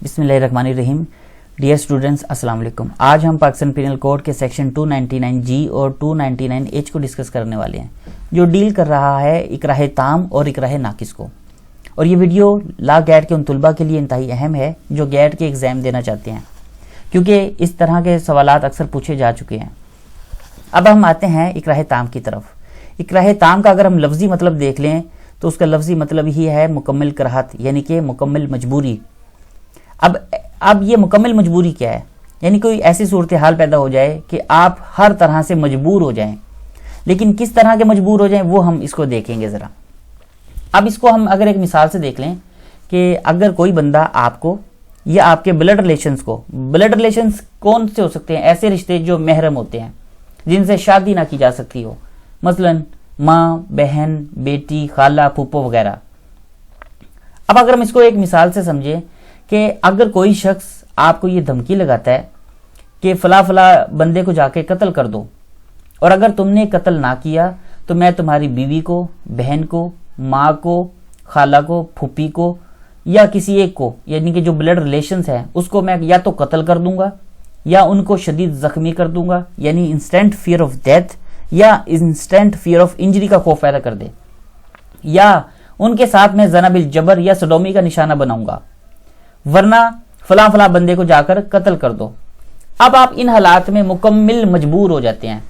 बिस्मिल्लाहिर्रहमानिर्रहीम। Dear students, अस्सलाम वालेकुम। आज हम पाकिस्तान पेनल कोड के सेक्शन 299 जी और 299 एच को डिस्कस करने वाले हैं, जो डील कर रहा है इकराह ताम और इकराह नाकिस को। और ये वीडियो ला गैट के उन तलबा के लिए इंतहाई अहम है जो गैट के एग्ज़ाम देना चाहते हैं, क्योंकि इस तरह के सवालात अक्सर पूछे जा चुके हैं। अब हम आते हैं इकराह ताम की तरफ। इकराह ताम का अगर हम लफ्ज़ी मतलब देख लें तो उसका लफ्ज़ी मतलब ही है मुकम्मल कराहत, यानी कि मुकम्मल मजबूरी। अब ये मुकम्मल मजबूरी क्या है? यानी कोई ऐसी सूरत हाल पैदा हो जाए कि आप हर तरह से मजबूर हो जाएं। लेकिन किस तरह के मजबूर हो जाएं वो हम इसको देखेंगे ज़रा। अब इसको हम अगर एक मिसाल से देख लें कि अगर कोई बंदा आपको या आपके ब्लड रिलेशंस कौन से हो सकते हैं? ऐसे रिश्ते जो महरम होते हैं, जिनसे शादी ना की जा सकती हो, मसलन माँ, बहन, बेटी, खाला, फूफो वगैरह। अब अगर हम इसको एक मिसाल से समझें कि अगर कोई शख्स आपको ये धमकी लगाता है कि फला बंदे को जाके कत्ल कर दो, और अगर तुमने कत्ल ना किया तो मैं तुम्हारी बीवी को, बहन को, माँ को, खाला को, फूफी को या किसी एक को, यानी कि जो ब्लड रिलेशंस है उसको मैं या तो कत्ल कर दूंगा या उनको शदीद जख्मी कर दूंगा, यानी इंस्टेंट फियर ऑफ डेथ या इंस्टेंट फियर ऑफ इंजरी का खौफ पैदा कर दे, या उनके साथ में जना बिल जबर या सडोमी का निशाना बनाऊंगा, वरना फला बंदे को जाकर कत्ल कर दो। अब आप इन हालात में मुकम्मल मजबूर हो जाते हैं।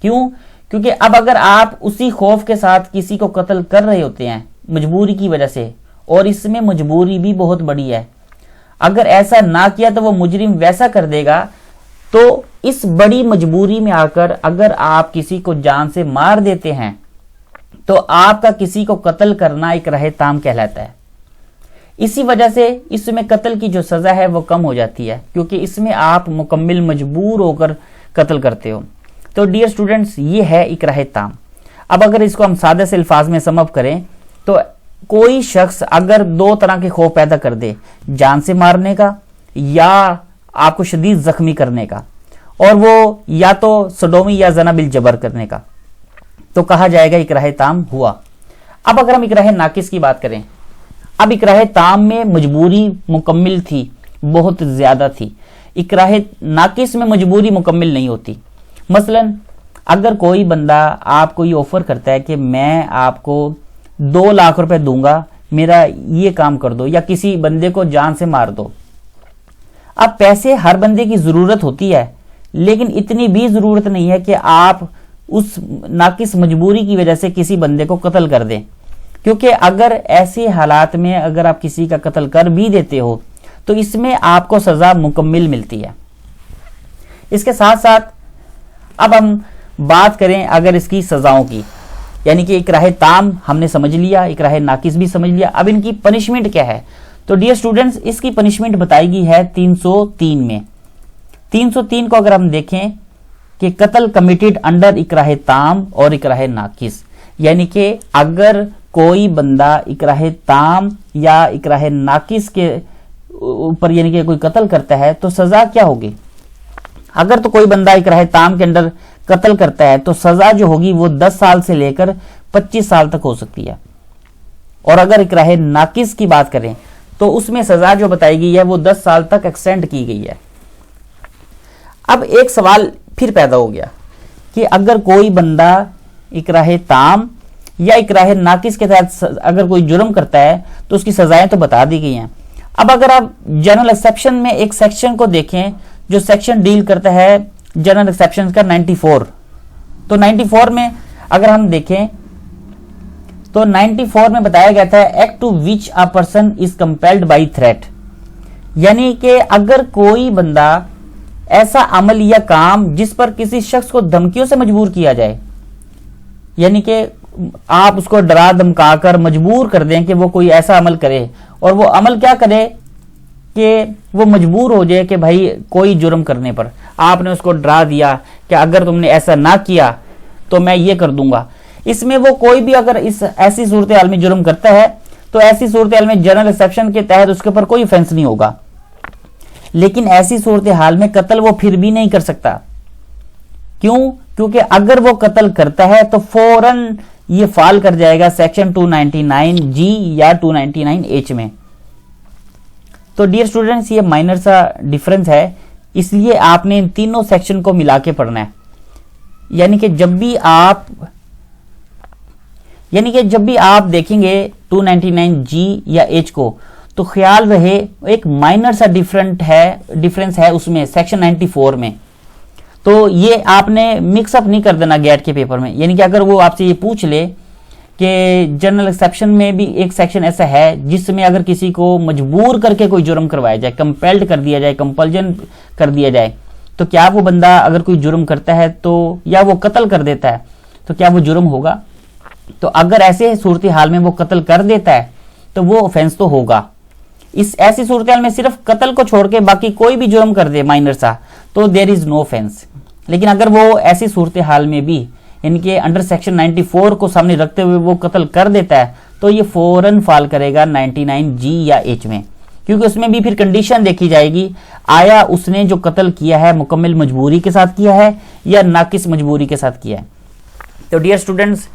क्यों? क्योंकि अब अगर आप उसी खौफ के साथ किसी को कत्ल कर रहे होते हैं मजबूरी की वजह से, और इसमें मजबूरी भी बहुत बड़ी है, अगर ऐसा ना किया तो वो मुजरिम वैसा कर देगा, तो इस बड़ी मजबूरी में आकर अगर आप किसी को जान से मार देते हैं तो आपका किसी को कत्ल करना इकराह ताम कहलाता है। इसी वजह से इसमें कत्ल की जो सजा है वो कम हो जाती है, क्योंकि इसमें आप मुकम्मल मजबूर होकर कत्ल करते हो। तो डियर स्टूडेंट्स, ये है इकराह ताम। अब अगर इसको हम सादे से अल्फाज में सम अप करें तो कोई शख्स अगर दो तरह के खौफ पैदा कर दे, जान से मारने का या आपको शदीद जख्मी करने का, और वो या तो सडोमी या जना बिल जबर करने का, तो कहा जाएगा इकराह ताम हुआ। अब अगर हम इकराह नाकिस की बात करें, अब इकराह ताम में मजबूरी मुकम्मल थी, बहुत ज्यादा थी। इकराह नाकिस में मजबूरी मुकम्मल नहीं होती। मसलन अगर कोई बंदा आपको ये ऑफर करता है कि मैं आपको 2 लाख रुपए दूंगा, मेरा ये काम कर दो, या किसी बंदे को जान से मार दो। अब पैसे हर बंदे की जरूरत होती है, लेकिन इतनी भी जरूरत नहीं है कि आप उस नाकिस मजबूरी की वजह से किसी बंदे को कत्ल कर दें, क्योंकि अगर ऐसे हालात में अगर आप किसी का कत्ल कर भी देते हो तो इसमें आपको सजा मुकम्मल मिलती है। इसके साथ साथ अब हम बात करें अगर इसकी सजाओं की, यानी कि इकराह ताम हमने समझ लिया, इकराह नाकिस भी समझ लिया, अब इनकी पनिशमेंट क्या है? तो डियर स्टूडेंट्स, इसकी पनिशमेंट बताई गई है 303 में। 303 को अगर हम देखें कि कत्ल कमिटेड अंडर इकराह ताम और इकराह नाकिस, यानी कि अगर कोई बंदा इकराह ताम या इकराह नाकिस के ऊपर यानी कि कोई कत्ल करता है तो सजा क्या होगी? अगर तो कोई बंदा इकराह ताम के अंडर कत्ल करता है तो सजा जो होगी वो 10 साल से लेकर 25 साल तक हो सकती है। और अगर इकराह नाकिस की बात करें तो उसमें सजा जो बताई गई है वो 10 साल तक एक्सटेंड की गई है। अब एक सवाल फिर पैदा हो गया कि अगर कोई बंदा इकराह ताम या इकराह नाकिस के तहत अगर कोई जुर्म करता है तो उसकी सजाएं तो बता दी गई हैं। अब अगर आप जनरल एक्सेप्शन में एक सेक्शन को देखें, जो सेक्शन डील करता है जनरल एक्सेप्शन का 94, तो 94 में अगर हम देखें तो 94 में बताया गया था act to which a person is compelled by threat, यानी कि अगर कोई बंदा ऐसा अमल या काम जिस पर किसी शख्स को धमकियों से मजबूर किया जाए, यानी कि आप उसको डरा धमका कर मजबूर कर दें कि वो कोई ऐसा अमल करे, और वो अमल क्या करे कि वो मजबूर हो जाए कि भाई कोई जुर्म करने पर आपने उसको डरा दिया कि अगर तुमने ऐसा ना किया तो मैं ये कर दूंगा। इसमें वो कोई भी अगर इस ऐसी सूरत हाल में जुर्म करता है तो ऐसी सूरत हाल में जनरल एक्सेप्शन के तहत उसके ऊपर कोई ऑफेंस नहीं होगा, लेकिन ऐसी सूरत हाल में कत्ल वो फिर भी नहीं कर सकता। क्यों? क्योंकि अगर वो कत्ल करता है तो फौरन ये फॉल कर जाएगा सेक्शन 299 जी या 299 एच में। तो डियर स्टूडेंट्स ये माइनर सा डिफरेंस है, इसलिए आपने इन तीनों सेक्शन को मिला के पढ़ना है। यानी कि जब भी आप देखेंगे 299G या H को, तो ख्याल रहे एक माइनर सा डिफरेंस है उसमें सेक्शन 94 में। तो ये आपने मिक्सअप नहीं कर देना गेट के पेपर में। यानी कि अगर वो आपसे ये पूछ ले कि जनरल एक्सेप्शन में भी एक सेक्शन ऐसा है जिसमें अगर किसी को मजबूर करके कोई जुर्म करवाया जाए, कंपेल्ड कर दिया जाए, कंपल्जन कर दिया जाए, तो क्या वो बंदा अगर कोई जुर्म करता है तो, या वो कत्ल कर देता है, तो क्या वो जुर्म होगा? तो अगर ऐसे सूरत हाल में वो कत्ल कर देता है तो वो ऑफेंस तो होगा। इस ऐसी सूरत हाल में सिर्फ कत्ल को छोड़ के बाकी कोई भी जुर्म कर दे माइनर सा, तो देयर इज नो ऑफेंस। लेकिन अगर वो ऐसी सूरत हाल में भी इनके अंडर सेक्शन 94 को सामने रखते हुए वो कत्ल कर देता है, तो ये फौरन फॉल करेगा 99G या H में, क्योंकि उसमें भी फिर कंडीशन देखी जाएगी, आया उसने जो कत्ल किया है मुकम्मल मजबूरी के साथ किया है या नाकिस मजबूरी के साथ किया है। तो डियर स्टूडेंट्स,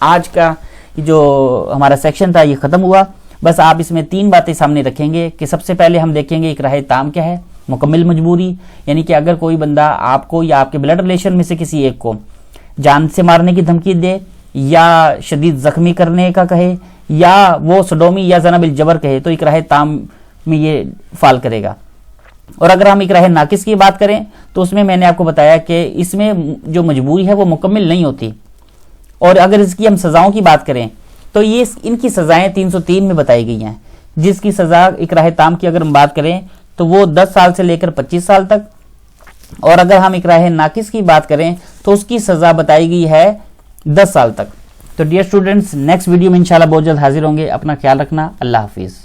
आज का जो हमारा सेक्शन था ये खत्म हुआ। बस आप इसमें 3 बातें सामने रखेंगे कि सबसे पहले हम देखेंगे इकराह ताम क्या है, मुकम्मल मजबूरी, यानी कि अगर कोई बंदा आपको या आपके ब्लड रिलेशन में से किसी एक को जान से मारने की धमकी दे, या शदीद जख्मी करने का कहे, या वो सडोमी या जना बिल जबर कहे, तो इकराह ताम में ये फाल करेगा। और अगर हम इकराह नाकिस की बात करें तो उसमें मैंने आपको बताया कि इसमें जो मजबूरी है वो मुकम्मल नहीं होती। और अगर इसकी हम सजाओं की बात करें तो ये इनकी सजाएं 303 में बताई गई हैं, जिसकी सजा इकराह ताम की अगर हम बात करें तो वो 10 साल से लेकर 25 साल तक, और अगर हम इकराह नाकिस की बात करें तो उसकी सजा बताई गई है 10 साल तक। तो डियर स्टूडेंट्स, नेक्स्ट वीडियो में इंशाल्लाह बहुत जल्द हाजिर होंगे। अपना ख्याल रखना। अल्लाह हाफिज।